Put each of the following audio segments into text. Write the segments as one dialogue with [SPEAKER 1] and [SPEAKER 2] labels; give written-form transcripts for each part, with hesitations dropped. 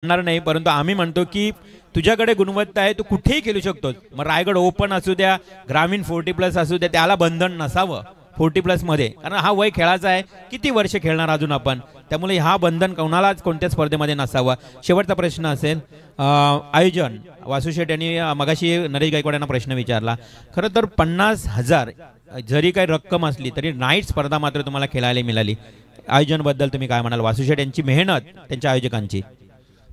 [SPEAKER 1] म्हणणार नाही, परंतु आम्ही म्हणतो की तुझ्याकडे गुणवत्ता आहे, तू कुठेही खेळू शकतोस. मग रायगड ओपन असू द्या, ग्रामीण 40+ असू द्या, त्याला बंधन नसावं 40+ मध्ये, कारण हा वय खेळाचा आहे. किती वर्ष खेळणार अजून आपण, त्यामुळे हा बंधन कोणालाच कोणत्या स्पर्धेमध्ये नसावा. शेवटचा प्रश्न असेल आयोजन. वासू शेठ यांनी मगाशी नरेश गायकवाड यांना प्रश्न विचारला. खरं तर 50,000 जरी काही रक्कम असली तरी नाईट स्पर्धा मात्र तुम्हाला खेळायला मिळाली. आयोजनबद्दल तुम्ही काय म्हणाल? वासू शेठ यांची मेहनत, त्यांच्या आयोजकांची.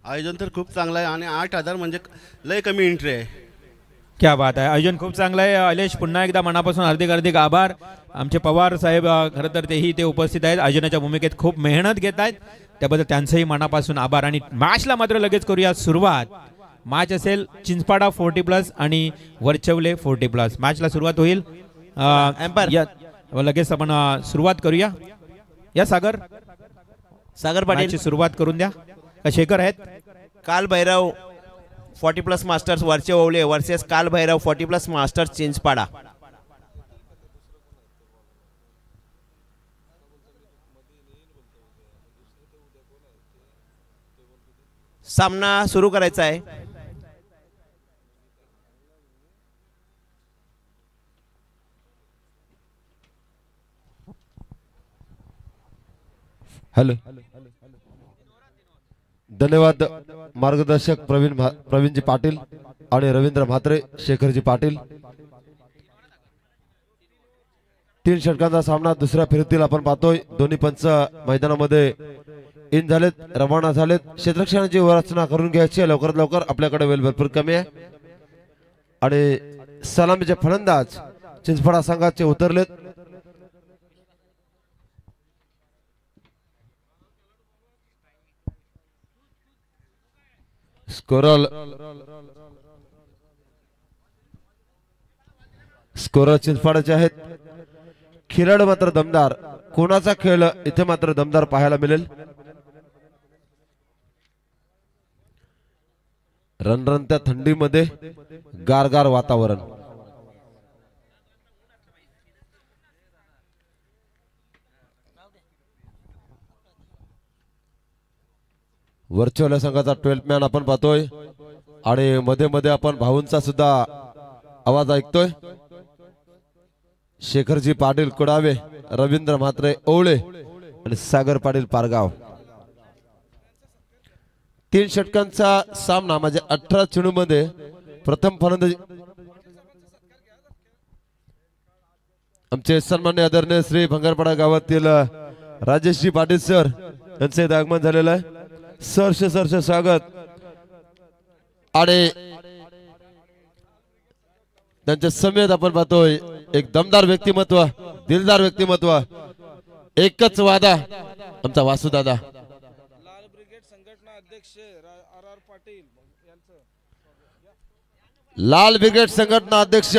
[SPEAKER 2] आयोजन तर खूप चांगलं आहे आणि 8,000 म्हणजे लय कमी एंट्री आहे.
[SPEAKER 1] क्या बात आहे, आयोजन खूप चांगलं आहे. अलेश, पुन्हा एकदा मनापासून हार्दिक हार्दिक आभार. आमचे पवार साहेब खरं तर तेही ते उपस्थित आहेत, आयोजनाच्या भूमिकेत खूप मेहनत घेत आहेत, त्याबद्दल त्यांचंही मनापासून आभार. आणि मॅचला मात्र लगेच करूया सुरुवात. मॅच असेल चिंचपाडा 40+ आणि वरचवले 40+. मॅचला सुरुवात होईल. लगेच आपण सुरुवात करूया. या सागर पाटील सुरुवात करून द्या. का शेखर आहेत?
[SPEAKER 3] काल भैरव 40+ मास्टर्स वरचे ओवले वर्सेस काल भैरव 40+ मास्टर्स चिंचपाडा. सामना सुरू करायचा आहे.
[SPEAKER 4] हॅलो, धन्यवाद मार्गदर्शक प्रवीणजी पाटील आणि रवींद्र म्हात्रे, शेखरजी पाटील. 3 षटकांचा सामना दुसऱ्या फेरीतील आपण पाहतोय. दोन्ही पंच मैदानामध्ये इन झालेत, रवाना झालेत. क्षेत्ररक्षणाची रचना करून घ्यायची लवकरात लवकर, आपल्याकडे वेळ भरपूर कमी आहे. आणि सलामीचे फलंदाज चिंचपाडा संघाचे उतरलेत. स्कोरर चिंचपाड्याचे आहेत. खेळाडू मात्र दमदार. कोणाचा खेळ इथे मात्र दमदार पाहायला मिळेल. रणरणत्या थंडीमध्ये गारगार वातावरण. वर्चुअल संघाचा 12th मॅन आपण पाहतोय आणि मध्ये मध्ये आपण भाऊंचा सुद्धा आवाज ऐकतोय. शेखरजी पाटील कुडावे, रवींद्र म्हात्रे ओवळे आणि सागर पाटील पारगाव. 3 षटकांचा सामना म्हणजे 18 चेंडू मध्ये प्रथम फलंदाजी आमचे सन्मान्य आदरणीय श्री भंगारपाडा गावातील राजेशजी पाटील सर यांचे आगमन झालेलं आहे. सरसे स्वागत. आणि त्यांच्या समेत आपण पाहतोय एक दमदार व्यक्तिमत्व, दिलदार व्यक्तिमत्व. एकच वादा आमचा वासुदादा.
[SPEAKER 5] लाल ब्रिगेड संघटना अध्यक्ष आर पाटील.
[SPEAKER 4] लाल ब्रिगेड संघटना अध्यक्ष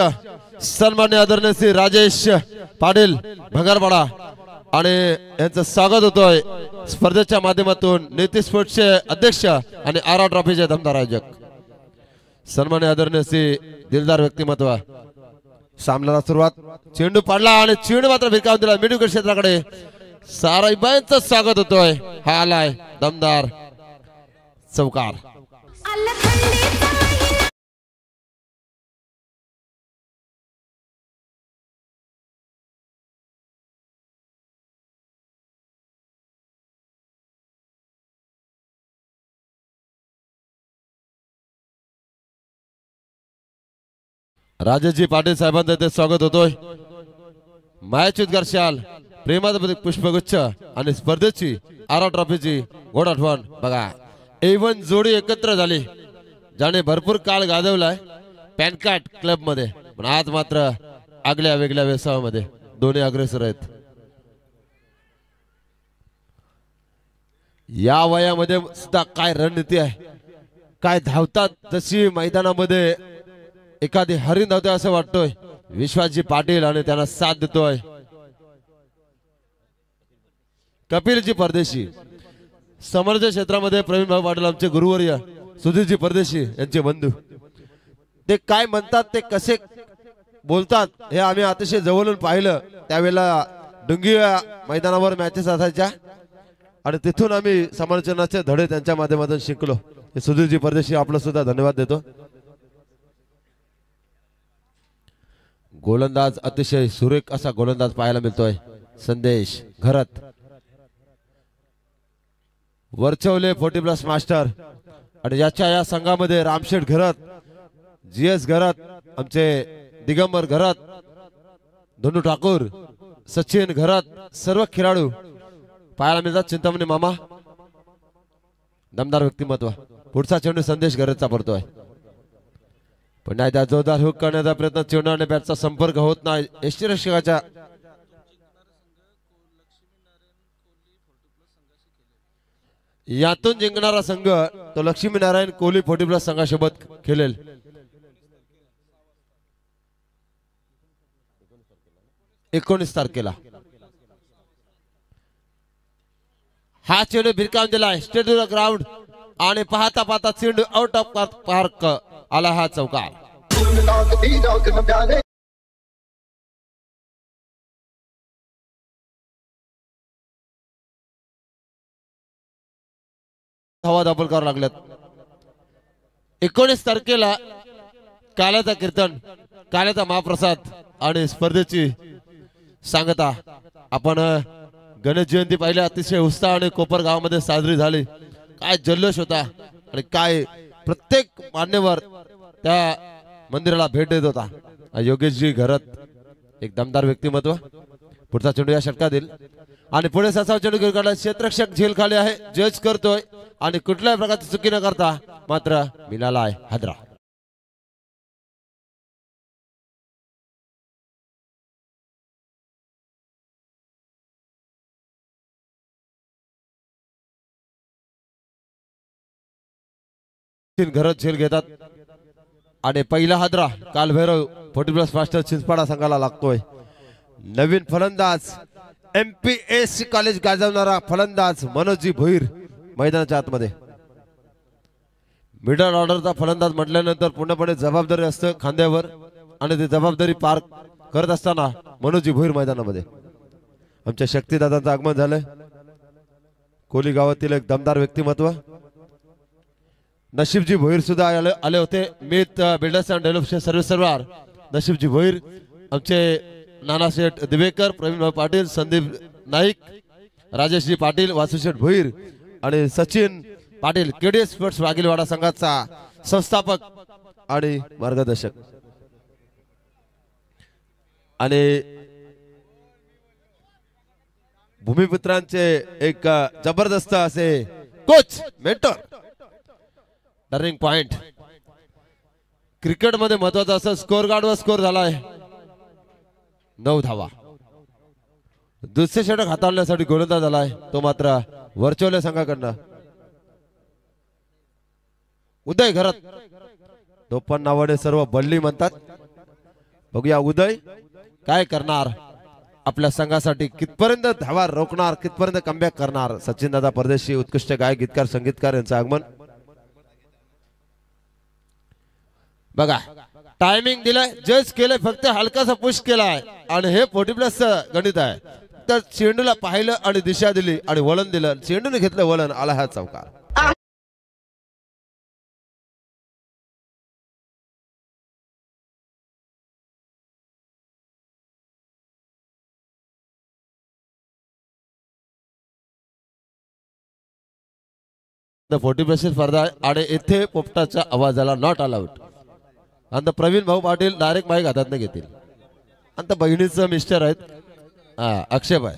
[SPEAKER 4] सन्मान्य आदरणीय श्री राजेश पाटील भंगारपाडा आणि यांचं स्वागत होतोय स्पर्धेच्या माध्यमातून. नीती स्पोर्ट्सचे अध्यक्ष आणि आर ट्रॉफीचे दमदार आयोजक सन्मान्य आदरणीय श्री दिलदार व्यक्तिमत्व. सामन्याला सुरुवात. चेंडू पडला आणि चेंडू मात्र भिरकावून दिला मिडविकेट क्षेत्राकडे. साराईबाईंचं स्वागत होतोय. हा आलाय दमदार चौकार. राजेशजी पाटील साहेबांचं ते स्वागत होतोय. मॅच उद्घाटन प्रेमाचं पुष्पगुच्छ आणि स्पर्धेची आरा ट्रॉफीची गोड आठवण. बघा, एवन जोडी एकत्र झाली ज्याने भरपूर काळ गाजवलाय पॅनकार्ट क्लब मध्ये, पण आज मात्र आगल्या वेगळ्या व्यवसायामध्ये दोन्ही अग्रेसर आहेत. या वयामध्ये सुद्धा काय रणनीती आहे, काय धावतात. जशी मैदानामध्ये एखादी हरिण धावतोय असं वाटतोय. विश्वासजी पाटील आणि त्यांना साथ देतोय कपिलजी परदेशी. समोरच्या क्षेत्रामध्ये प्रवीण भाऊ पाटील आमचे गुरुवर्य सुधीरजी परदेशी यांचे बंधू. ते काय म्हणतात, ते कसे बोलतात हे आम्ही अतिशय जवळून पाहिलं. त्यावेळेला डुंगी मैदानावर मॅचेस असायच्या आणि तिथून आम्ही समालोचनाचे धडे त्यांच्या माध्यमातून शिकलो. सुधीरजी परदेशी आपलं सुद्धा धन्यवाद देतो. गोलंदाज अतिशय सुरेख असा गोलंदाज पाहायला मिळतोय संदेश घरत. वरचवले 40+ मास्टर आणि याच्या या संघामध्ये रामशेठ घरत, GS घरत, आमचे दिगंबर घरत, धनु ठाकूर, सचिन घरत, सर्व खेळाडू पाहायला मिळतात. चिंतामणी मामा दमदार व्यक्तिमत्व. पुढचा चेंडू संदेश घरतचा पडतोय. पण एकदा जोरदार हुक करण्याचा प्रयत्न, चेंडू आणि बॅटचा संपर्क होत नाही. यष्टीरक्षकाच्या यातून जिंकणारा संघ तो लक्ष्मीनारायण कोहली 40+ संघासोबत खेळेल. 19 तारखेला हा चेंडू भिरकावून दिलाय स्टेट ग्राउंड आणि पाहता पाहता चेंडू आउट ऑफ पार्क आला हा चौकार. हवा दाबल करावं लागल्यात. 19 तारखेला काल्याचा कीर्तन, काल्याचा महाप्रसाद आणि स्पर्धेची सांगता आपण गणेश जयंती पाहिली. अतिशय उत्साह आणि कोपर गावामध्ये साजरी झाली. काय जल्लोष होता आणि काय प्रत्येक मान्यवर त्या मंदिराला भेट देत होता. योगेशजी घरत एक दमदार व्यक्तिमत्व. पुढचा चेंडू या षटकात येईल आणि पुढे ससाव चेंडू घेऊन काढला. क्षेत्ररक्षक झेल खाली आहे, जज करतोय आणि कुठल्याही प्रकारची चुकी न करता मात्र मिळाला आहे हादरा. घरत झेल घेतात आणि पहिला हादरा कालभैरव 40+ मास्टर चिंचपाडा संघाला लागतोय. नवीन फलंदाज MPSC कॉलेज गाजवणारा फलंदाज मनोजी भोईर मैदानाच्या आतमध्ये. मिडल ऑर्डरचा फलंदाज म्हटल्यानंतर पूर्णपणे जबाबदारी असतं खांद्यावर आणि ती जबाबदारी पार करत असताना मनोजी भोईर मैदानामध्ये. आमच्या शक्तीदादांचं आगमन झालंय. कोली गावातील एक दमदार व्यक्तिमत्व. नशीबजी भोईर सुद्धा आले होते. Meet builders and development service सर्वार नशीबजी भोईर, आमचे नानाशेठ दिवेकर, प्रवीण पाटील, संदीप नाईक, राजेशजी पाटील, वासुशेठ भोईर आणि सचिन पाटील KDS स्पोर्ट्स वाघिलवाडा संघाचा संस्थापक आणि मार्गदर्शक. आणि भूमिपुत्रांचे एक जबरदस्त असे coach mentor. Turning point cricket मध्ये महत्वाचा असं स्कोर गार्डवर स्कोर झालाय 9 धावा. दुसरे षटक हाताळण्यासाठी गोलंदाज झालाय तो मात्र वरचवले संघाकडनं उदय घरत. तो पण नावाने सर्व बल्ली म्हणतात. बघूया उदय काय करणार, आपल्या संघासाठी कितपर्यंत धावा रोखणार, कितपर्यंत कमबॅक करणार. सचिन दादा परदेशी उत्कृष्ट गायक गीतकार संगीतकार यांचं आगमन बघा. टायमिंग दिलाय, जज केलंय, फक्त हलकासा पुश केलाय आणि हे 40+ गणित आहे. तर चेंडूला पाहिलं आणि दिशा दिली आणि वळण दिलं, चेंडूने घेतलं वळण, आला हा चौकार. द 40+ स्पर्धा आहे आणि इथे पोपटाचा आवाज आला नॉट अलाउड. आणि प्रवीण भाऊ पाटील डायरेक्ट माईक हातात घेतील. आणि बहिणीचं मिस्टर आहेत अक्षय भाई.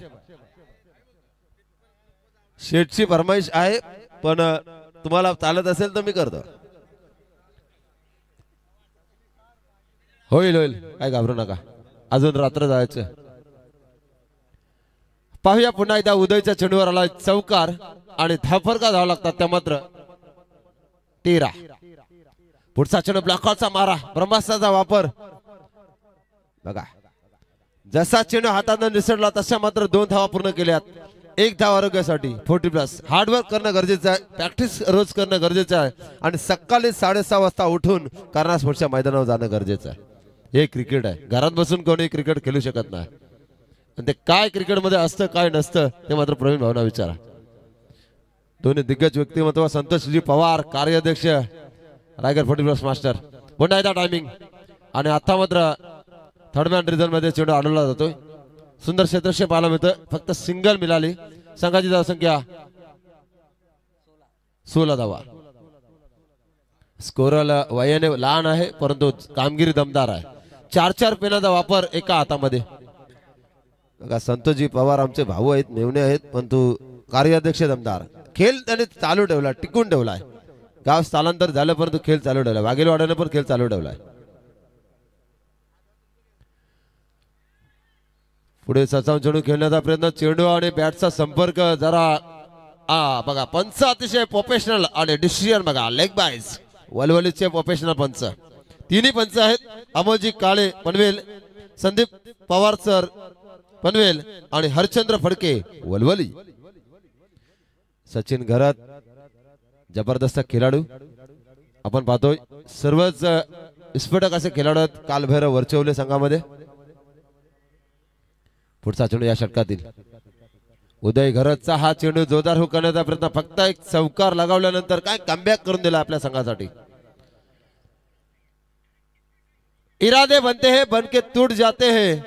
[SPEAKER 4] शेठची फरमाईश आहे पण तुम्हाला चालत असेल तर मी करतो. होईल होईल, काय घाबरू नका, अजून रात्र जायचं. पाहूया पुन्हा एकदा उदयच्या चेंडूवर आला चौकार आणि धाफरका धाव लागतात त्या मात्र 13. पुढचा चेंडू ब्लॉकआउटचा मारा, ब्रह्मास्त्राचा वापर बघा. जसा चेंडू हाताने निसटला तशा मात्र 2 धावा पूर्ण केल्यात. 1 धाव आरोग्यासाठी 40+ हार्डवर्क करणं गरजेचं आहे, प्रॅक्टिस रोज करणं गरजेचं आहे आणि सकाळी 6:30 वाजता उठून कर्णा स्पोर्ट्सच्या मैदानावर जाणं गरजेचं आहे. हे क्रिकेट आहे, घरात बसून कोणी क्रिकेट खेळू शकत नाही. आणि ते काय क्रिकेटमध्ये असतं काय नसतं ते मात्र प्रवीण भावना विचारा. दोन्ही दिग्गज व्यक्तिमत्व संतोषजी पवार कार्याध्यक्ष रायगड 40+ मास्टर. पुन्हा एकदा टायमिंग आणि आता मात्र थर्ड मॅन रिझल्ट मध्ये चेंडू अडवला जातोय. सुंदर क्षेत्रक्षेप पाहायला मिळतोय. फक्त सिंगल मिळाली. संघाची धावसंख्या 16 धावा. स्कोरर वयाने लहान आहे परंतु कामगिरी दमदार आहे. 4-4 पेनाचा वापर एका हातामध्ये. बघा संतोषजी पवार आमचे भाऊ आहेत, मेवणे आहेत, परंतु कार्याध्यक्ष दमदार. खेळ त्याने चालू ठेवला, टिकून ठेवलाय. गाव स्थलांतर झालं परंतु खेळ चालू ठेवला. वाघेलवाड्याने पण खेळ चालू ठेवलाय. पुढे सचावून चेंडू खेळण्याचा प्रयत्न. चेंडू आणि बॅटचा संपर्क जरा बघा पंच अतिशय प्रोफेशनल आणि डिसिजन बघा. लेग बायज वलवलीचे प्रोफेशनल पंच. तिन्ही पंच आहेत. अमोलजी काळे पनवेल, संदीप पवार सर पनवेल आणि हरचंद्र फडके वलवली. सचिन घरात जबरदस्त खेळाडू आपण पाहतोय. सर्वच स्फोटक असे खेळाडू आहेत कालभैरव वरचवले संघामध्ये. पुढचा चेंडू या षटकातील उदय घरतचा. हा चेंडू जोरदार हुक करण्याचा प्रयत्न. फक्त एक चौकार लगावल्यानंतर काय कमबॅक करून दिला आपल्या संघासाठी. इरादे बनते हैं बनके टूट जाते हैं.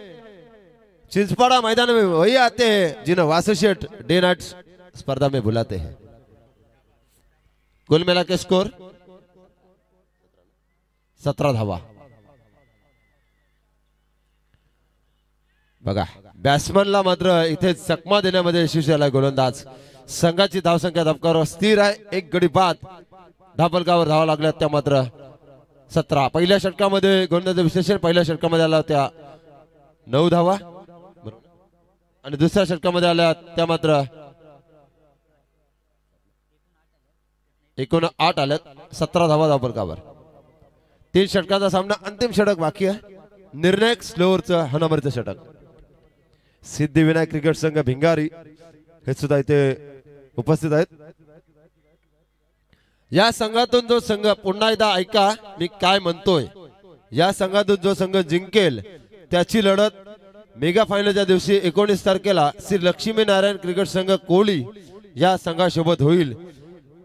[SPEAKER 4] चिंचपाड़ा मैदान में वही आते हैं जिन्हें वासुशेठ डे नाइट स्पर्धा में बुलाते हैं. कुल मिला के स्कोर 17 धावा. बघा बॅट्समनला मात्र इथे चकमा देण्यामध्ये यशस्वी झाला गोलंदाज. संघाची धावसंख्या धबकावर स्थिर आहे. एक गडी बाद धापलगावर धावा लागल्या त्या मात्र 17. पहिल्या षटकामध्ये गोलंदाज विशेषण पहिल्या षटकामध्ये आला त्या 9 धावा आणि दुसऱ्या षटकामध्ये आल्या त्या मात्र एकूण 8 आल्यात. 17 धावा धापलगावर. 3 षटकाचा सामना. अंतिम षटक बाकी आहे. निर्णायक स्लोअरचं हा नंबरचं षटक. सिद्धिविनायक क्रिकेट संघ भिंगारी हे सुद्धा इथे उपस्थित आहेत. या संघातून जो संघ पुन्हा एकदा ऐका मी काय म्हणतोय. या संघातून जो संघ जिंकेल त्याची लढत मेगा फायनलच्या दिवशी 19 तारखेला श्री लक्ष्मीनारायण क्रिकेट संघ कोळी या संघासोबत होईल.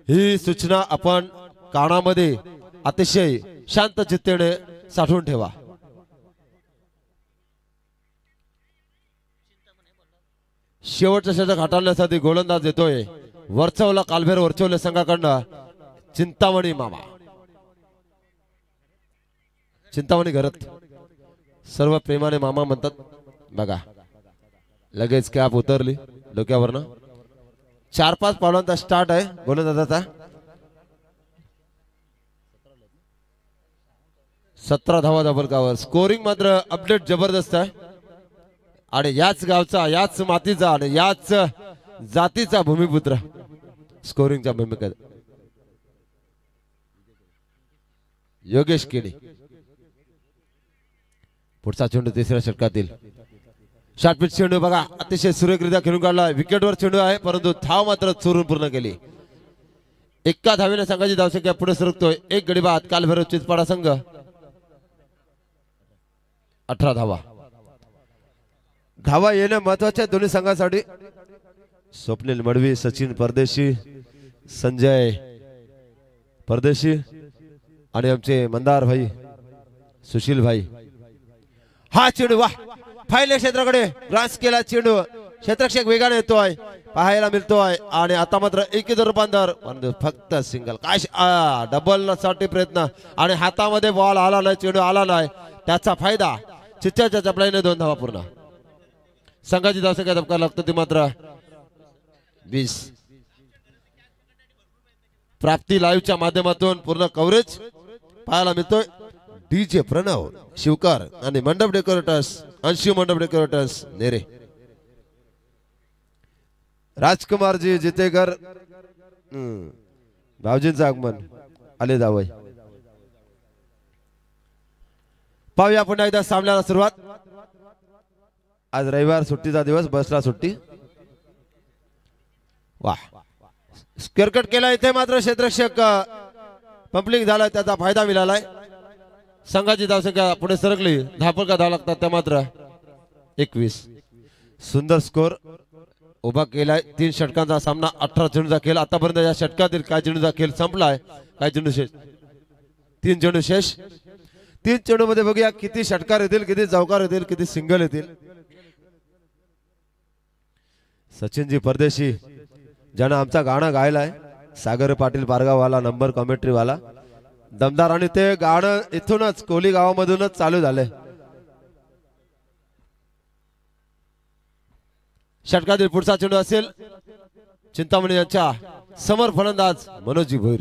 [SPEAKER 4] ही सूचना आपण कानामध्ये अतिशय शांत चित्तेने साठवून ठेवा. शेवटचं षटक हाताळण्यासाठी गोलंदाज येतोय वरचवला कालभैरव वरचवले संघाकडनं चिंतामणी मामा. चिंतामणी घरत सर्व प्रेमाने मामा म्हणतात. बघा लगेच कॅप उतरली डोक्यावरनं. 4-5 पावलांचा स्टार्ट आहे गोलंदाजाचा. 17 धावा धाबलकावर. स्कोरिंग मात्र अपडेट जबरदस्त आहे आणि याच गावचा याच मातीचा आणि याच जातीचा भूमिपुत्र स्कोरिंगच्या भूमिकेत योगेश केडी. पुढचा चेंडू तिसऱ्या षटकातील शॉर्टपिच चेंडू बघा अतिशय सुरेखरित्या खेळून काढला. विकेटवर चेंडू आहे परंतु धाव मात्र चोरून पूर्ण केली. एका धावेने संघाची धावसंख्या पुढे सरकतोय. एक गडी बाद कालभैरव चिंचपाडा संघ 18 धावा. धावा येणं महत्वाचे आहे दोन्ही संघासाठी. स्वप्नील मडवी, सचिन परदेशी, संजय परदेशी आणि आमचे मंदार भाई, सुशील भाई. हा चेंडू वा फायनल क्षेत्राकडे ग्रास केला चेंडू. क्षेत्रक्षक वेगाने येतोय पाहायला मिळतोय आणि आता मात्र एकीचं रूपांतर फक्त सिंगल. काय डबल साठी प्रयत्न आणि हातामध्ये बॉल आला नाही, चेंडू आला नाही. त्याचा फायदा चिच्च्याच्या चपलाईने 2 धावा पूर्ण. संघाची धावसंख्या धबकायला लागतो ती मात्र 20. प्राप्ती लाईव्हच्या माध्यमातून पूर्ण कव्हरेज पाहायला मिळतोय. डीजे प्रणव शिवकर आणि मंडप डेकोरेटर्स अंशू मंडप डेकोरेटर्स नेरे. राजकुमारजी जितेकर भाऊजींचं आगमन आले जावई. पाहूया पुन्हा एकदा सामन्याला सुरुवात. आज रविवार सुट्टीचा दिवस, बसला सुट्टी. वाह स्क्वेअर कट केला. इथे मात्र क्षेत्ररक्षक पंपलिंग झाला त्याचा फायदा मिळालाय. संघाची धावसंख्या पुढे सरकली. धापल का धाव लागतात त्या मात्र 21. सुंदर स्कोर उभा केलाय. 3 षटकांचा सामना 18 चेंडूचा खेळ. आतापर्यंत या षटकातील काय चेंडूचा खेळ संपलाय, काय चेंडू शेष. 3 चेंडू शेष. 3 चेंडू मध्ये बघूया किती षटकार येतील, किती चौकार येतील, किती सिंगल येतील. सचिनजी परदेशी ज्यानं आमचा गाणं गायलाय, सागर पाटील पारगाववाला, नंबर कॉमेंट्री वाला, दमदार. आणि ते गाणं इथूनच कोली गावामधूनच चालू झालंय. षटकातील पुढचा चेंडू असेल चिंतामणी यांच्या समोर, फलंदाज मनोजी भोईर.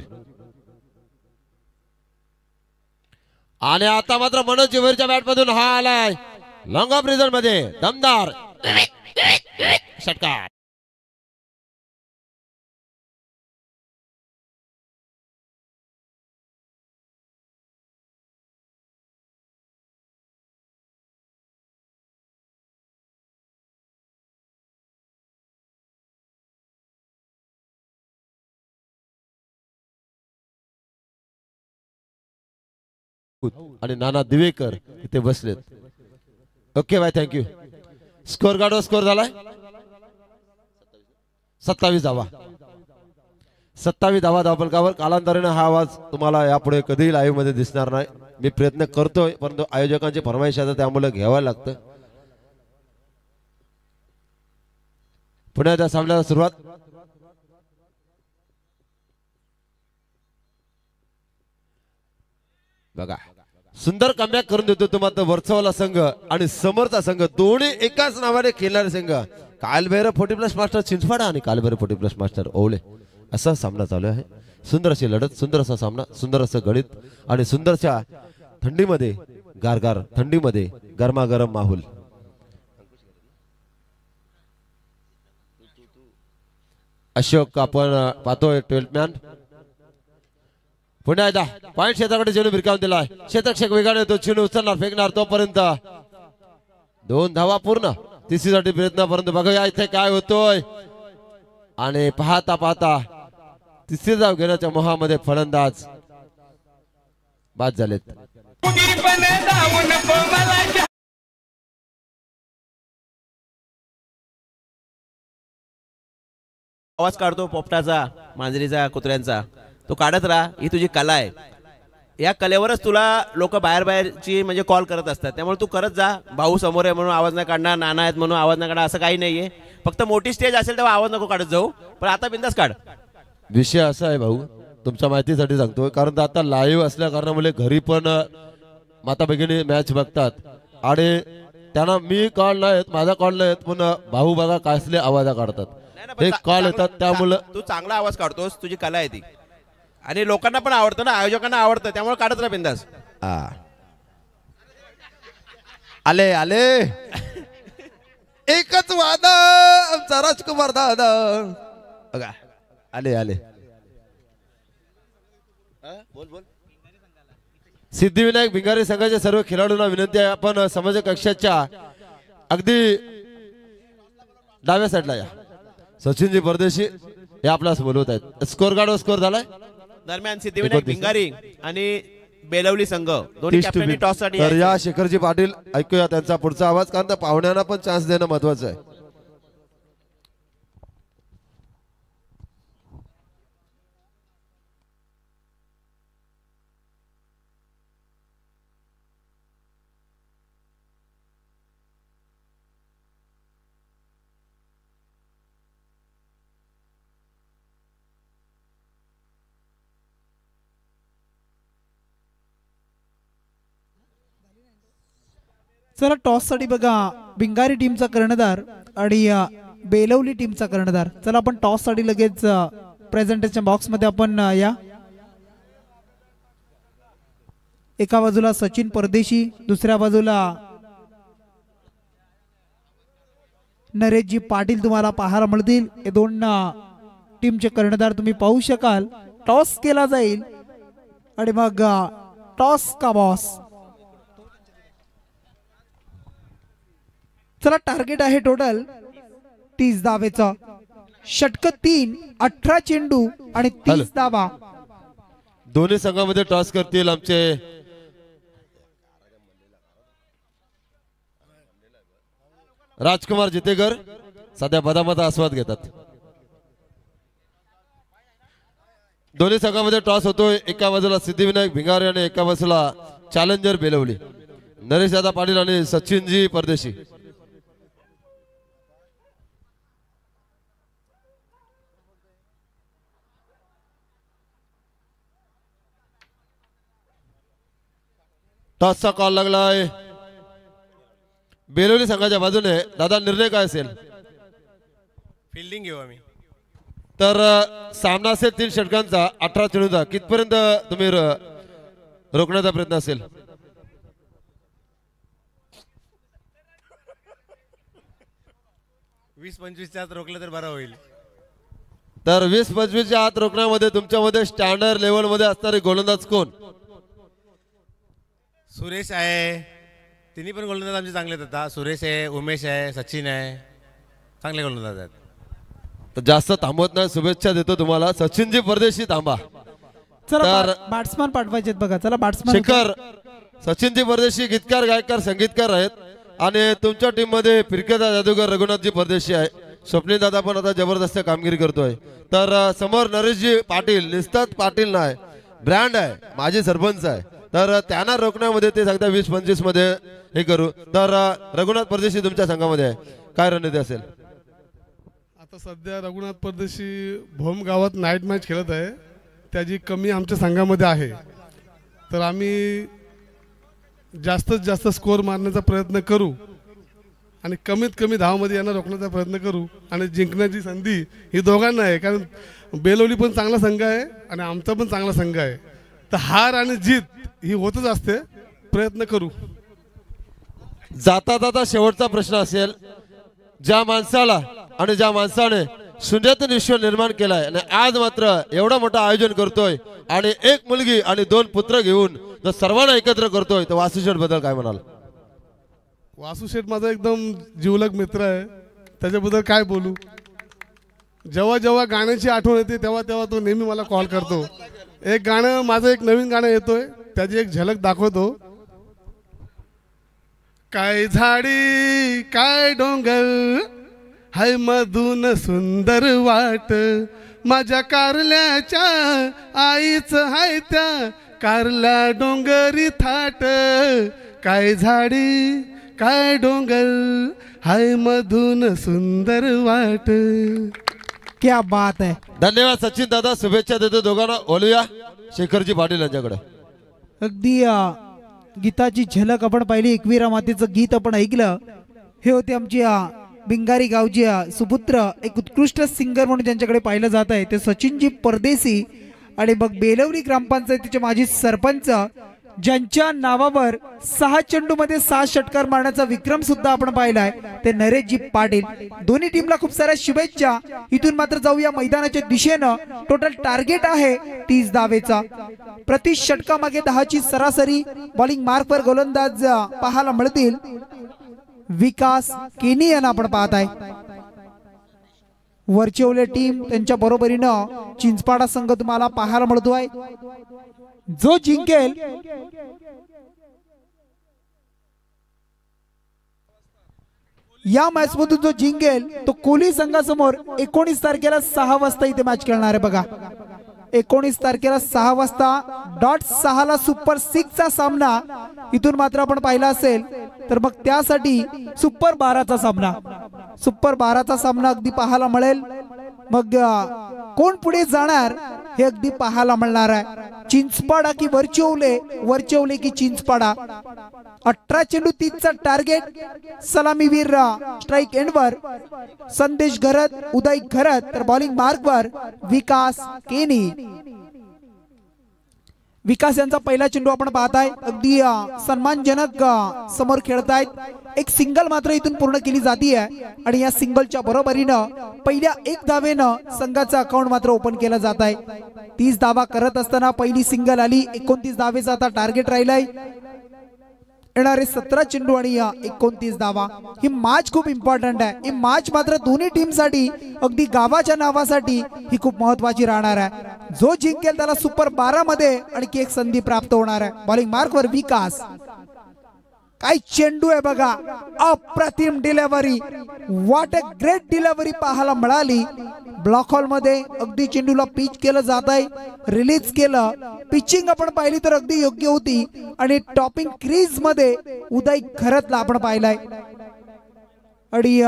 [SPEAKER 4] आणि आता मात्र मनोजी भोईरच्या बॅट मधून हा आलाय लॉंग ऑफ रिझल्ट मध्ये दमदार षटकार. आणि नाना दिवेकर इथे बसलेत. Okay bye, thank you. स्कोर गाडो स्कोर झालाय 27 धावा. 27 धावा धावफलकावर. कालांतराने हा आवाज तुम्हाला यापुढे कधीही लाईव्ह मध्ये दिसणार नाही. मी प्रयत्न करतोय, परंतु आयोजकांची फरमाईश आहे, त्यामुळे घ्यावं लागतं. पुण्याच्या सामन्याला सुरुवात. बघा, सुंदर कमबॅक करून देतो तुम्हाला वरचवाला संघ आणि समोरचा संघ, दोन्ही एकाच नावाने खेळणारे संघ. कालभैरव 40+ मास्टर चिंचवाडा आणि कालभैरव 40+ मास्टर ओवळे असा सामना चालू आहे. सुंदर अशी लढत, सुंदर असा सामना, सुंदर असं गणित आणि सुंदरच्या थंडीमध्ये, गारगार थंडीमध्ये गरमागरम माहोल. अशोक आपण पाहतोय 12th मॅन. पुन्हा एकदा पॉइंट क्षेत्राकडे चेंडू भिरकावून दिलाय. क्षेत्रक्षक वेगाने तो चेंडू उचलणार, फेकणार. तोपर्यंत 2 धावा पूर्ण. तिसरीसाठी प्रयत्न, परंतु बघूया इथे काय होतोय. आणि पाहता पाहता तिसरी धाव घेण्याच्या मोहामध्ये फलंदाज बाद झालेत.
[SPEAKER 3] आवाज काढतो पोपटाचा, मांजरीचा, कुत्र्यांचा, तो काढत राहा. ही तुझी कला आहे. या कलेवरच तुला लोक बाहेरची म्हणजे कॉल करत असतात. त्यामुळे तू करत जा. भाऊ समोर आहे म्हणून आवाज नाही काढणार, नाना आहेत म्हणून आवाज नाही काढणार, असं काही नाहीये. फक्त मोठी स्टेज असेल तेव्हा आवाज नको काढत जाऊ, पण आता बिंदास काढ.
[SPEAKER 4] विषय असा आहे भाऊ, तुमच्या माहितीसाठी सांगतोय, कारण आता लाईव्ह असल्या कारणामुळे घरी पण माता भगिनी मॅच बघतात आणि त्यांना मी कॉल नाही येत, माझा कॉल नाही येत, पण भाऊ बघा कसले आवाज काढतात, हे कॉल येतात. त्यामुळे
[SPEAKER 3] तू चांगला आवाज काढतोस, तुझी कला आहे ती, आणि लोकांना पण आवडतं ना, आयोजकांना आवडतं, त्यामुळे काढत राहा बिंदास.
[SPEAKER 4] आले आले एकच वादा आमचा राजकुमार दादा. बघा आले आले. सिद्धिविनायक भिंगारी संघाच्या सर्व खेळाडूंना विनंती आहे, आपण समाज कक्षाच्या अगदी डाव्या साईडला या. सचिनजी परदेशी हे आपल्यास बोलवत आहेत. स्कोर गार्ड स्कोर झालाय.
[SPEAKER 3] दरम्यान सिद्धिविनायक भिंगारी आणि बेलवली संघ दोन्ही
[SPEAKER 4] 30 to
[SPEAKER 3] कॅप्टननी
[SPEAKER 4] 20.
[SPEAKER 3] टॉस साठी
[SPEAKER 4] तर या शेखरजी पाटील ऐकूया त्यांचा पुढचा आवाज, कारण त्या पाहुण्यांना पण चान्स देणं महत्वाचं आहे.
[SPEAKER 6] चला टॉस साठी बघा भिंगारी टीमचा कर्णधार आणि बेलवली टीमचा कर्णधार. चला आपण टॉस साठी लगेच प्रेझेंटेशन बॉक्स मध्ये आपण या. एका बाजूला सचिन परदेशी, दुसऱ्या बाजूला नरेशजी पाटील तुम्हाला पाहायला मिळतील. हे दोन टीमचे कर्णधार तुम्ही पाहू शकाल. टॉस केला जाईल आणि मग टॉस का बॉस. चला टार्गेट आहे टोटल 30 धावेचा. षटक 3, 18 चेंडू आणि 30 धावा.
[SPEAKER 4] दोन्ही संघामध्ये टॉस करतील आमचे राजकुमार जितेकर, सध्या बदामाचा आस्वाद घेतात. दोन्ही संघामध्ये टॉस होतोय. एका बाजूला सिद्धिविनायक भिंगारे आणि एका बाजूला चॅलेंजर बेलवली. नरेश दादा पाटील आणि सचिनजी परदेशी. टॉसचा कॉल लागलाय बेलवली संघाच्या बाजूने. दादा निर्णय काय असेल?
[SPEAKER 7] फिल्डिंग घेऊ आम्ही.
[SPEAKER 4] तर सामना असेल 3 षटकांचा 18 चेंडूचा. कितपर्यंत तुम्ही रोखण्याचा प्रयत्न असेल?
[SPEAKER 7] 20-25च्या आत रोखलं तर बरं होईल.
[SPEAKER 4] तर 20-25च्या आत रोखण्यामध्ये तुमच्यामध्ये स्टँडर्ड लेवल मध्ये असणारे गोलंदाज कोण?
[SPEAKER 7] सुरेश आहे. तिन्ही पण गोलंदाज आमचे चांगले आहेत आता. सुरेश आहे, उमेश आहे, सचिन आहे. चांगले गोलंदाज आहेत.
[SPEAKER 4] तर जास्त थांबवत नाही. शुभेच्छा देतो तुम्हाला. सचिनजी परदेशी थांबा.
[SPEAKER 6] चला बॅट्समॅन पाठवायचे बघा. चला बॅट्समॅन.
[SPEAKER 4] शेखर सचिनजी परदेशी गीतकार गायककार संगीतकार आहेत. आणि तुमच्या टीम मध्ये फिरकेचा जादूगर रघुनाथजी परदेशी आहे. स्वप्नील दादा पण आता जबरदस्त कामगिरी करतोय. तर समोर नरेशजी पाटील, निस्तात पाटील नाही, ब्रँड आहे, माजी सरपंच आहे. तर त्यांना रोखण्यामध्ये ते सांगता 20-25 मध्ये हे करू. तर रघुनाथ परदेशी तुमच्या संघामध्ये आहे. काय रणनीती असेल?
[SPEAKER 8] आता सध्या रघुनाथ परदेशी भोम गावात नाईट मॅच खेळत आहे. त्याची कमी आमच्या संघामध्ये आहे. तर आम्ही जास्तीत जास्त स्कोअर मारण्याचा प्रयत्न करू आणि कमीत कमी धावामध्ये यांना रोखण्याचा प्रयत्न करू आणि जिंकण्याची संधी ही दोघांना आहे. कारण बेलवली पण चांगला संघ आहे आणि आमचा पण चांगला संघ आहे. तर हार आणि जीत ही होतच असते. प्रयत्न करू.
[SPEAKER 4] जाता जाता शेवटचा प्रश्न असेल. ज्या माणसाला आणि ज्या माणसाने शून्यातून विश्व निर्माण केलाय आणि आज मात्र एवढं मोठं आयोजन करतोय आणि एक मुलगी आणि 2 पुत्र घेऊन जर सर्वांना एकत्र करतोय, तर वासुशेठ बद्दल काय म्हणाल?
[SPEAKER 8] वासुशेठ माझा एकदम जिवलग मित्र आहे. त्याच्याबद्दल काय बोलू. जेव्हा जेव्हा गाण्याची आठवण येते तेव्हा तेव्हा तो नेहमी मला कॉल करतो. एक गाणं माझं एक नवीन गाणं येतोय, त्याची एक झलक दाखवतो. काय झाडी काय डोंगर हाय मधून सुंदर वाट, माझ्या कारल्याच्या आईच हाय त्या कारला डोंगरी थाट. काय झाडी काय डोंगर हाय मधून सुंदर वाट.
[SPEAKER 6] क्या बात आहे.
[SPEAKER 4] धन्यवाद सचिन दादा. शुभेच्छा देतो दोघांना. बोलूया शेखरजी पाटील यांच्याकडे.
[SPEAKER 6] अगदी गीताची झलक आपण पाहिली. एकविरा मातेचं गीत आपण ऐकलं. हे होते आमची बिंगारी गावची सुपुत्र, एक उत्कृष्ट सिंगर म्हणून ज्यांच्याकडे पाहिलं जात आहे ते सचिनजी परदेशी. आणि मग बेलवली ग्रामपंचायतीचे माजी सरपंच, ज्यांच्या नावावर 6 चेंडूमध्ये 6 षटकार मारण्याचा विक्रम सुद्धा आपण पाहिलाय, ते नरेशजी पाटील. दोन्ही टीमला खूप साऱ्या शुभेच्छा. इथून मात्र जाऊया मैदानाच्या दिशेनं. टोटल टार्गेट आहे 30 धावेचा. प्रति षटकामागे 10ची सरासरी. बॉलिंग मार्कवर गोलंदाज पाहायला मिळतील. विकास केनी यांना आपण पाहत आहे. वरचेवले टीम त्यांच्या बरोबरीनं चिंचपाडा संघ तुम्हाला पाहायला मिळतोय. जो जिंकेल या मॅच मधून, जो जिंकेल तो कोहली संघासमोर 19 तारखेला 6 वाजता इथे मॅच खेळणार आहे. बघा 19 तारखेला 6 वाजता डॉट 6ला सुपर 6 चा सामना इथून मात्र आपण पाहिला असेल. तर मग त्यासाठी सुपर 12चा सामना, सुपर 12चा सामना अगदी पाहायला मिळेल. मग कोण पुढे जाणार हे अगदी पाहायला मिळणार आहे. चिंचपाडा की वरचेवले, वरचेवले की चिंचपाडा. 18 चेंडू 30चा टार्गेट. सलामीवीर स्ट्राईक एंडवर संदेश घरत, उदय घरत. तर बॉलिंग मार्कवर विकास केनी. विकास यांचा पहिला चेंडू आपण पाहताय. अगदी सन्मानजनक समोर खेळतायत. एक सिंगल मात्र इथून पूर्ण केली जाते आणि या सिंगलच्या बरोबरीनं पहिल्या 1 धावेनं संघाचा अकाउंट मात्र ओपन केला जात आहे. 30 धावा करत असताना पहिली सिंगल आली. 29 धावेचा आता टार्गेट राहिलाय. येणारे 17 चेंडू आणि 29 धावा. ही मॅच खूप इम्पॉर्टंट आहे. ही मॅच मात्र दोन्ही टीम साठी, अगदी गावाच्या नावासाठी ही खूप महत्वाची राहणार आहे. जो जिंकेल त्याला सुपर 12 मध्ये आणखी एक संधी प्राप्त होणार आहे. बॉलिंग मार्कवर विकास. काय चेंडू आहे बघा, अप्रतिम delivery, what a great delivery पाहायला मिळाली. ब्लॉक हॉल मध्ये अगदी चेंडूला पिच केलं जात आहे, रिलीज केलं. पिचिंग आपण पाहिली तर अगदी योग्य होती आणि टॉपिंग क्रीज मध्ये उदय खरतला आपण पाहिलाय आणि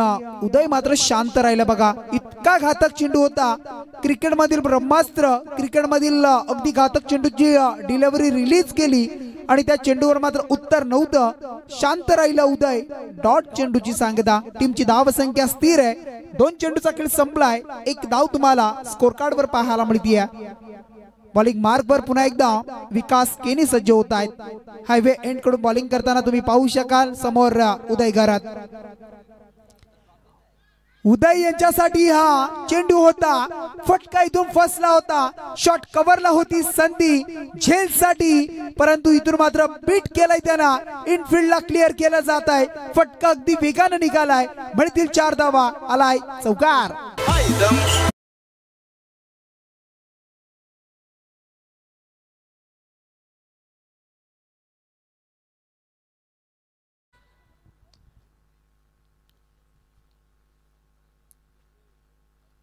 [SPEAKER 6] उदय मात्र शांत राहिला बघा. इतका घातक चेंडू होता, क्रिकेट मधील ब्रह्मास्त्र, क्रिकेट मधील अगदी घातक चेंडूची डिलिव्हरी रिलीज केली आणि त्या चेंडूवर मात्र उत्तर नव्हतं. शांत राहिला उदय. डॉट चेंडूची सांगता. टीमची धाव संख्या स्थिर आहे. 2 चेंडूचा खेळ संपलाय. 1 धाव तुम्हाला स्कोर कार्ड वर पाहायला मिळतीये. बॉलिंग मार्क वर पुन्हा एकदा विकास केनी सज्ज होत आहेत. हायवे एंड कडून बॉलिंग करताना तुम्ही पाहू शकाल समोर उदय घरात. उदय यांच्यासाठी हा चेंडू होता, फटका इथून फसला होता. शॉट कव्हरला होती संधी झेल साठी, परंतु इथून मात्र बीट केलाय त्यांना. इनफिल्डला क्लिअर केलं जात आहे. फटका अगदी वेगाने निघालाय. मिळतील 4 धावा. आलाय चौकार.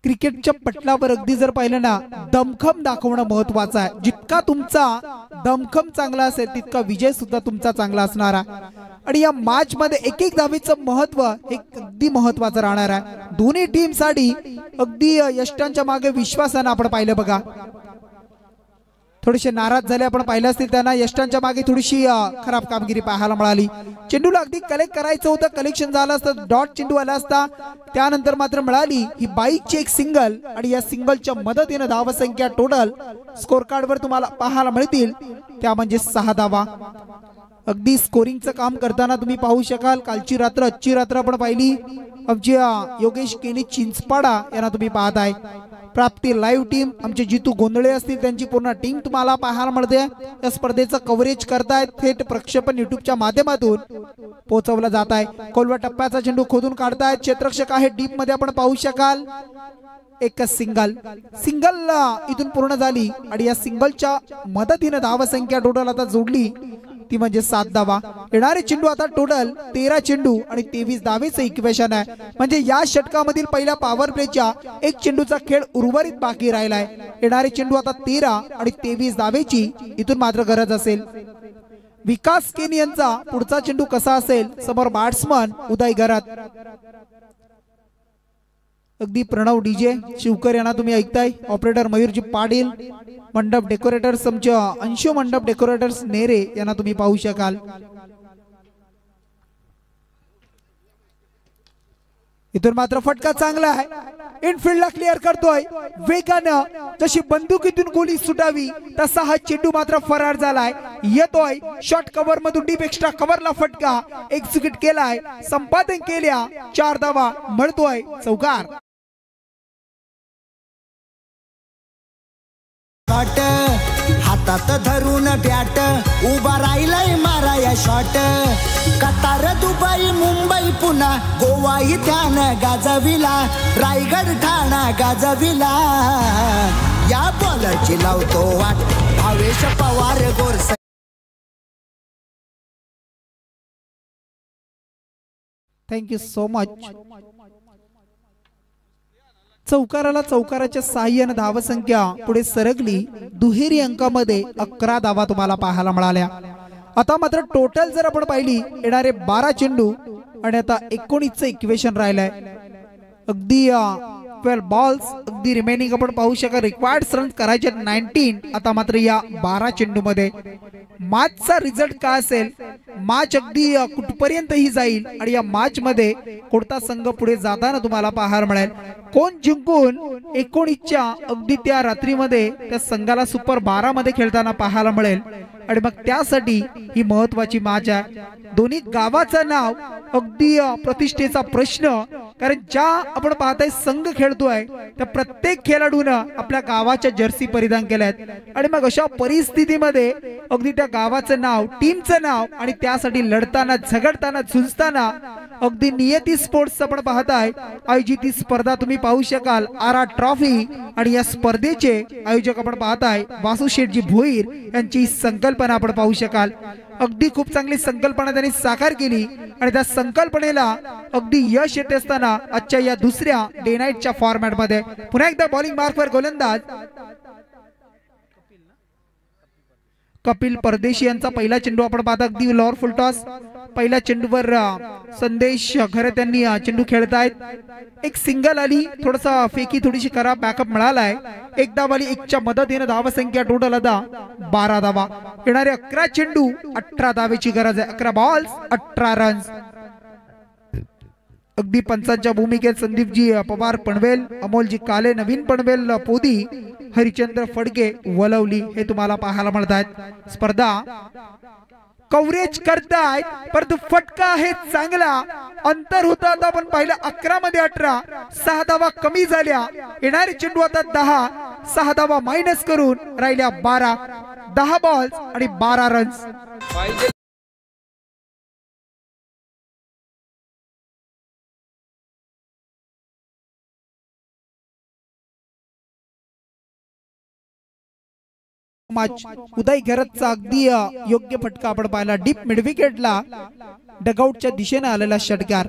[SPEAKER 6] क्रिकेटच्या पटलावर अगदी जर पाहिलं ना, दमखम दाखवणं महत्वाचं आहे. जितका तुमचा दमखम चांगला असेल तितका विजय सुद्धा तुमचा चांगला असणार आहे. आणि या मॅच मध्ये एक एक धावेचं महत्व हे अगदी महत्वाचं राहणार आहे. दोन्ही टीम साठी अगदी यष्टांच्या मागे विश्वासानं आपण पाहिलं बघा. थोडेसे नाराज झाले आपण पाहिलं असतील, त्यांना यष्टांच्या मागे थोडीशी खराब कामगिरी पाहायला मिळाली. चेंडूला अगदी कलेक्ट करायचं होतं, कलेक्शन झालं असतं, डॉट चेंडू आला असता. त्यानंतर मात्र मिळाली ही बाईकची एक सिंगल आणि या सिंगलच्या मदतीने धावसंख्या टोटल स्कोर कार्ड वर तुम्हाला पाहायला मिळतील त्या म्हणजे 6 धावा. अगदी स्कोरिंगचं काम करताना तुम्ही पाहू शकाल. कालची रात्र आजची रात्र आपण पाहिली. आमची योगेश केनी चिंचपाडा यांना तुम्ही पाहताय. प्राप्ती लाईव्ह टीम आमचे जितू गोंधळे असतील त्यांची पूर्ण टीम तुम्हाला पाहायला मिळते. या स्पर्धेचं कव्हरेज करतायत. थेट प्रक्षेपण युट्यूबच्या माध्यमातून पोहोचवलं जात आहे. खोलवा टप्प्याचा चेंडू खोदून काढतायत. क्षेत्ररक्षक आहे डीप मध्ये आपण पाहू शकाल. एक सिंगल इथून पूर्ण झाली आणि या सिंगलच्या मदतीने धावसंख्या टोटल आता जोडली ती म्हणजे 7 धावा. येणारे चेंडू आता टोटल 13 चेंडू आणि 23 धावेचं इक्वेशन आहे. म्हणजे या षटकामधील पहिल्या पॉवर प्लेच्या 1 चेंडूचा खेळ उर्वरित बाकी राहिलाय. येणारे चेंडू आता 13 आणि 23 धावेची इथून मात्र गरज असेल. विकास केनी यांचा पुढचा चेंडू कसा असेल. समोर बॅट्समन उदय घरात. अगदी प्रणव डीजे शिवकर यांना तुम्ही ऐकताय. ऑपरेटर मयूरजी पाटील, मंडप डेकोरेटर्स आमच्या अंशु मंडप डेकोरेटर्स नेरे यांना तुम्ही पाहू शकाल. इथून मात्र फटका चांगला आहे. इनफिल्डला क्लिअर करतोय वेगानं. जशी बंदुकीतून गोळी सुटावी तसा हा चेंडू मात्र फरार झालाय. येतोय शॉर्ट कव्हर मधून डीप एक्स्ट्रा कव्हरला फटका एक्झिक्यूट केलाय. संपादन केल्या 4 धावा. मिळतोय चौकार.
[SPEAKER 9] हातात धरून बॅट उभा राहिलाय माराया शॉट. कतार दुबई मुंबई पुन्हा गोवा इथ्यान गाजविला. रायगड ठाणा गाजविला. या बॉलरची लावतो वाट भावेश पवार गोरस.
[SPEAKER 6] Thank you so much. चौकाराच्या साह्याने धावसंख्या पुढे सरकली. दुहेरी अंकामध्ये 11 धावा तुम्हाला पाहायला मिळाल्या. आता मात्र टोटल जर आपण पाहिली येणारे 12 चेंडू आणि आता 19चं इक्वेशन राहिलंय. अगदी 12 बॉल्स अगदी रिमेनिंग आपण पाहू शका. रिक्वायर्ड रन करायचे 19. आता मात्र या 12 चेंडू मध्ये मॅचचा रिझल्ट काय असेल, मॅच अगदी कुठपर्यंतही जाईल आणि या मॅच मध्ये कोणता संघ पुढे जाताना तुम्हाला पाहायला मिळेल. कोण जिंकून 19च्या अगदी त्या रात्रीमध्ये त्या संघाला सुपर 12 मध्ये खेळताना पाहायला मिळेल. आणि मग त्यासाठी ही महत्वाची मॅच आहे. दोन्ही गावाचं नाव अगदी प्रतिष्ठेचा प्रश्न. कारण ज्या आपण पाहताय संघ खेळतोय त्या प्रत्येक खेळाडूनं आपल्या गावाच्या जर्सी परिधान केल्यात आणि मग अशा परिस्थितीमध्ये अगदी त्या गावाचं नाव, टीमचं नाव आणि त्यासाठी लढताना, झगडताना, झुंजताना अगदी नियती स्पोर्ट्स आपण पाहताय आयोजित ही स्पर्धा तुम्ही पाहू शकाल आरा ट्रॉफी आणि या स्पर्धेचे आयोजक आपण पाहताय वासू शेठजी भोईर यांची संकल्पना आपण पाहू शकाल। अगदी खूप चांगली संकल्पना त्यांनी साकार केली आणि त्या संकल्पनेला अगदी यश येत असताना आजच्या या दुसऱ्या डे नाईटच्या फॉर्मॅट मध्ये पुन्हा एकदा बॉलिंग मार्कवर गोलंदाज कपिल परदेशी यांचा पहिला चेंडू आपण पाहता अगदी लॉर फुल टॉस पहिल्या चेंडूवर संदेश खरे त्यांनी चेंडू खेळतायत एक सिंगल आली थोडासा फेकी थोडीशी करा बॅकअप मिळालाय एक धाव आली एकच्या मदतीने धाव संख्या टोटल आता 12 धावा येणारे 11 चेंडू 18 धावेची गरज आहे 11 बॉल्स 18 रन्स अगदी पंचांच्या भूमिकेत संदीपजी पवार पनवेल अमोलजी काले नवीन पनवेल पोदी हरिचंद्र फडके वलवली हे तुम्हाला पाहायला मिळत आहेत स्पर्धा कव्हरेज करतायत परंतु फटका आहे चांगला अंतर होता आता आपण पाहिलं 11 मध्ये 18 6 धावा कमी झाल्या येणारे चेंडू आता 10 6 धावा मायनस करून राहिल्या 12 10 बॉल्स आणि 12 रन्स उदय घरतचा अगदी योग्य फटका आपण पाहिला डीप मिड विकेटला डगआउटच्या दिशेने आलेला षटकार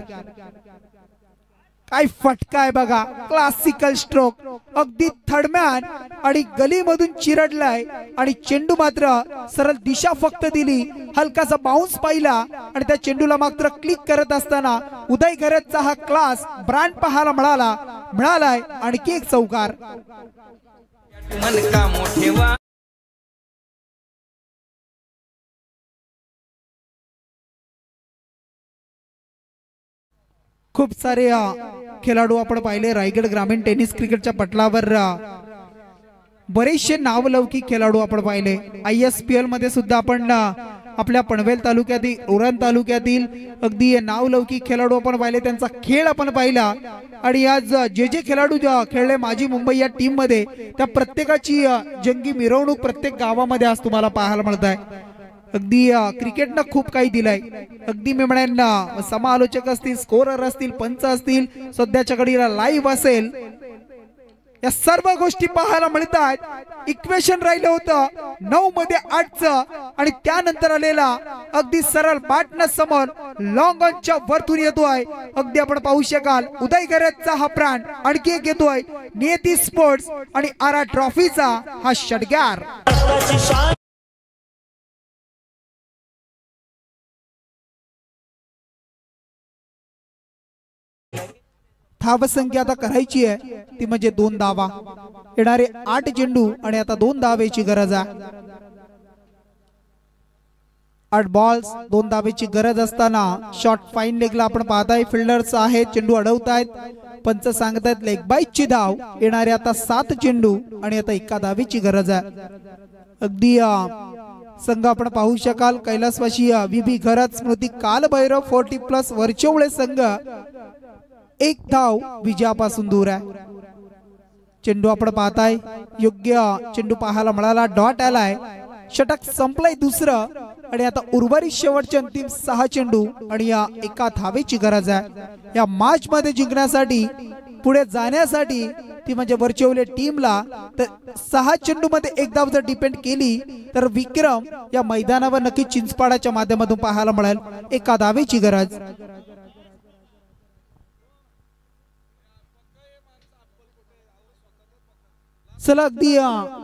[SPEAKER 6] काय फटका आहे बघा क्लासिकल स्ट्रोक अगदी थर्डमॅन आणि गलीमधून चिरडलाय आणि चेंडू मात्र सरळ दिशा फक्त दिली हलकासा बाउन्स पाहिला आणि त्या चेंडूला मात्र क्लिक करत असताना उदय घरतचा हा क्लास ब्रँड पाहायला मिळालाय आणखी एक चौकार खूप सारे खेळाडू आपण पाहिले रायगड ग्रामीण टेनिस क्रिकेटच्या पटलावर बरेचसे नावलौकिक खेळाडू आपण पाहिले ISPL मध्ये सुद्धा आपण आपल्या पनवेल तालुक्यातील उरण तालुक्यातील अगदी नावलौकिक खेळाडू आपण पाहिले त्यांचा खेळ आपण पाहिला आणि आज जे खेळाडू खेळले माझी मुंबई या टीम मध्ये त्या प्रत्येकाची जंगी मिरवणूक प्रत्येक गावामध्ये आज तुम्हाला पाहायला मिळत आहे अगदी क्रिकेटनं खूप काही दिलंय अगदी मी म्हणेन समालोचक असतील स्कोरर असतील पंच असतील सध्याच्या घडीला लाईव्ह असेल या सर्व गोष्टी पाहायला मिळतात इक्वेशन राहिलं होतं 9 मध्ये 8चं आणि त्यानंतर आलेला अगदी सरळ बॅटनं समोर लॉंग ऑनच्या वरतून येतोय अगदी आपण पाहू शकाल उदय घरतचा हा ब्रँड आणखी एक येतोय नियती स्पोर्ट्स आणि आरा ट्रॉफीचा हा षटकार धावसंख्या आता करायची आहे ती म्हणजे 2 धावा येणारे 8 चेंडू आणि आता 2 धावेची गरज आहे 8 बॉल्स 2 धावेची गरज असताना शॉट फाईन लेगला आपण पाहताय फिल्डर्स आहेत चेंडू अडवतायत पंच सांगतायत लेग बाईची धाव येणारे आता 7 चेंडू आणि आता 1 धावेची गरज आहे अगदी संघ आपण पाहू शकाल कैलासवासी VB घरत स्मृती कालभैरव 40+ वर्चवळे संघ 1 धाव विजयापासून दूर आहे चेंडू आपण पाहताय योग्य चेंडू पाहायला मिळाला डॉट आलाय षटक संपलाय दुसरं आणि आता उर्वरित शेवटचे अंतिम 6 चेंडू आणि या 1 धावेची गरज आहे या मॅच मध्ये जिंकण्यासाठी पुढे जाण्यासाठी ती म्हणजे वर्चवले टीमला तर 6 चेंडू मध्ये 1 धाव जर डिपेंड केली तर विक्रम या मैदानावर नक्की चिंचपाडाच्या माध्यमातून पाहायला मिळेल 1 धावेची गरज चला अगदी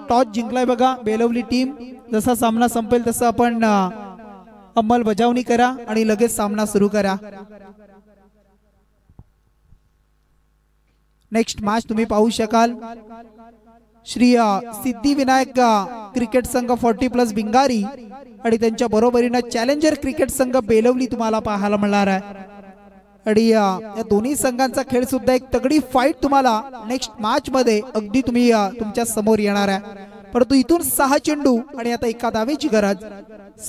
[SPEAKER 6] टॉस जिंकलाय बघा बेलवली टीम जसा सामना संपेल तसा आपण अंमलबजावणी करा आणि लगेच सामना सुरू करा नेक्स्ट मॅच तुम्ही पाहू शकाल श्री सिद्धिविनायक क्रिकेट संघ 40+ भिंगारी आणि त्यांच्या बरोबरीने चॅलेंजर क्रिकेट संघ बेलवली तुम्हाला पाहायला मिळणार आहे आणि या दोन्ही संघांचा खेळ सुद्धा एक तगडी फाईट तुम्हाला नेक्स्ट मॅच मध्ये अगदी तुम्ही तुमच्या समोर येणार आहे परंतु इथून 6 चेंडू आणि आता 1 धावेची गरज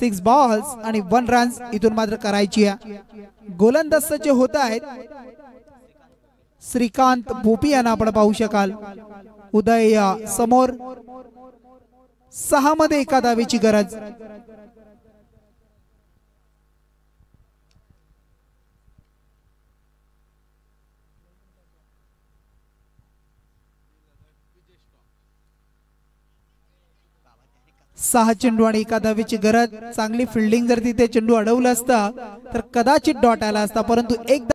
[SPEAKER 6] 6 बॉल्स आणि 1 रन्स इथून मात्र करायची आहे गोलंदाज जे होत आहेत श्रीकांत भोपी यांना आपण पाहू शकाल उदय समोर 6 मध्ये 1 धावेची गरज . 6 चेंडू आणि 1 धावेची गरज. चांगली फिल्डिंग जर तिथे चेंडू अडवला असता तर कदाचित डॉट आला असता, परंतु एक